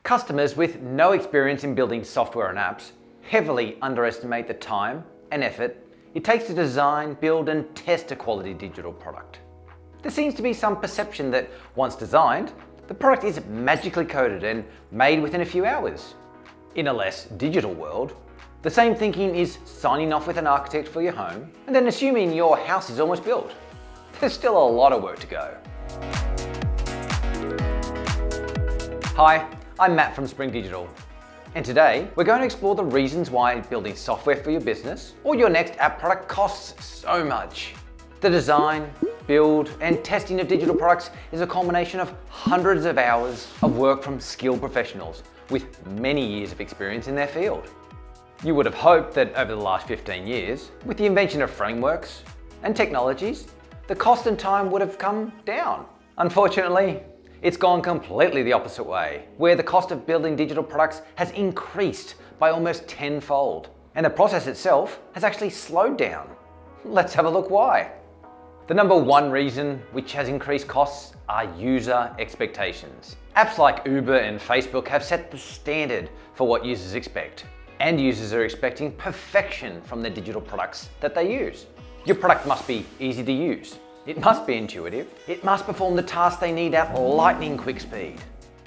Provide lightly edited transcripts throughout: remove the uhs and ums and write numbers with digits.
Customers with no experience in building software and apps heavily underestimate the time and effort it takes to design, build, and test a quality digital product. There seems to be some perception that once designed, the product is magically coded and made within a few hours. In a less digital world, the same thinking is signing off with an architect for your home and then assuming your house is almost built. There's still a lot of work to go. Hi, I'm Matt from Spring Digital, and today we're going to explore the reasons why building software for your business or your next app product costs so much. The design, build, and testing of digital products is a culmination of hundreds of hours of work from skilled professionals with many years of experience in their field. You would have hoped that over the last 15 years, with the invention of frameworks and technologies, the cost and time would have come down. Unfortunately, it's gone completely the opposite way, where the cost of building digital products has increased by almost tenfold, and the process itself has actually slowed down. Let's have a look why. The number one reason which has increased costs are user expectations. Apps like Uber and Facebook have set the standard for what users expect, and users are expecting perfection from the digital products that they use. Your product must be easy to use. It must be intuitive. It must perform the tasks they need at lightning quick speed.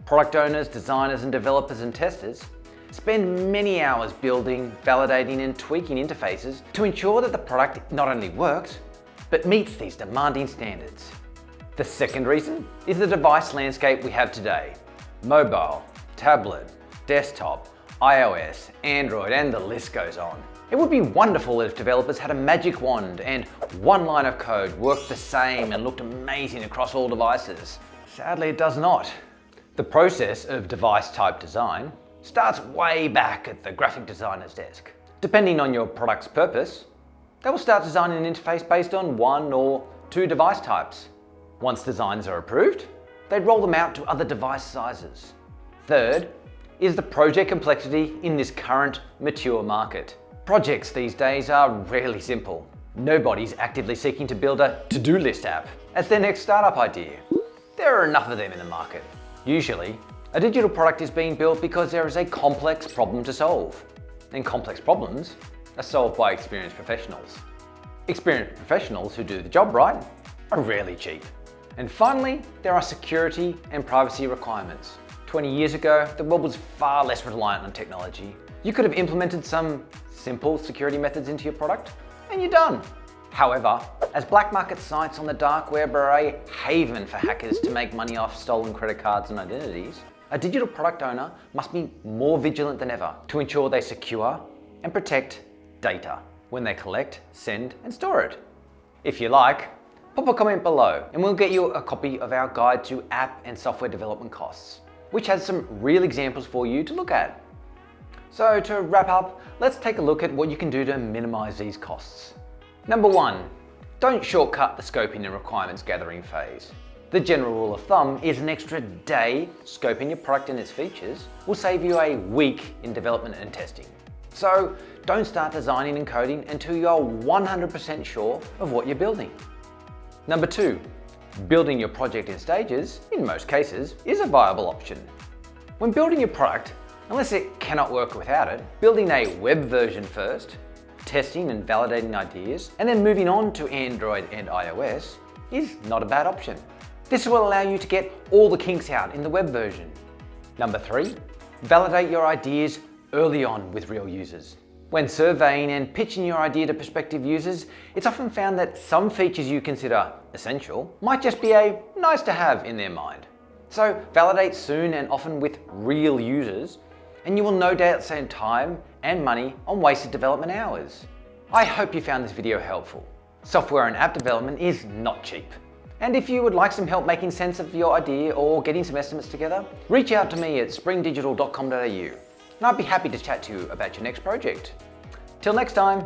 Product owners, designers, and developers and testers spend many hours building, validating, and tweaking interfaces to ensure that the product not only works, but meets these demanding standards. The second reason is the device landscape we have today. Mobile, tablet, desktop, iOS, Android, and the list goes on. It would be wonderful if developers had a magic wand and one line of code worked the same and looked amazing across all devices. Sadly, it does not. The process of device type design starts way back at the graphic designer's desk. Depending on your product's purpose, they will start designing an interface based on one or two device types. Once designs are approved, they'd roll them out to other device sizes. Third is the project complexity in this current mature market. Projects these days are rarely simple. Nobody's actively seeking to build a to-do list app as their next startup idea. There are enough of them in the market. Usually, a digital product is being built because there is a complex problem to solve. And complex problems are solved by experienced professionals. Experienced professionals who do the job right are rarely cheap. And finally, there are security and privacy requirements. 20 years ago, the world was far less reliant on technology. You could have implemented some simple security methods into your product, and you're done. However, as black market sites on the dark web are a haven for hackers to make money off stolen credit cards and identities, a digital product owner must be more vigilant than ever to ensure they secure and protect data when they collect, send, and store it. If you like, pop a comment below and we'll get you a copy of our guide to app and software development costs, which has some real examples for you to look at. So to wrap up, let's take a look at what you can do to minimize these costs. Number one, don't shortcut the scoping and requirements gathering phase. The general rule of thumb is an extra day scoping your product and its features will save you a week in development and testing. So don't start designing and coding until you are 100% sure of what you're building. Number two, building your project in stages, in most cases, is a viable option. When building your product, unless it cannot work without it, building a web version first, testing and validating ideas, and then moving on to Android and iOS is not a bad option. This will allow you to get all the kinks out in the web version. Number three, validate your ideas early on with real users. When surveying and pitching your idea to prospective users, it's often found that some features you consider essential might just be a nice to have in their mind. So validate soon and often with real users, and you will no doubt save time and money on wasted development hours. I hope you found this video helpful. Software and app development is not cheap. And if you would like some help making sense of your idea or getting some estimates together, reach out to me at springdigital.com.au, and I'd be happy to chat to you about your next project. Till next time.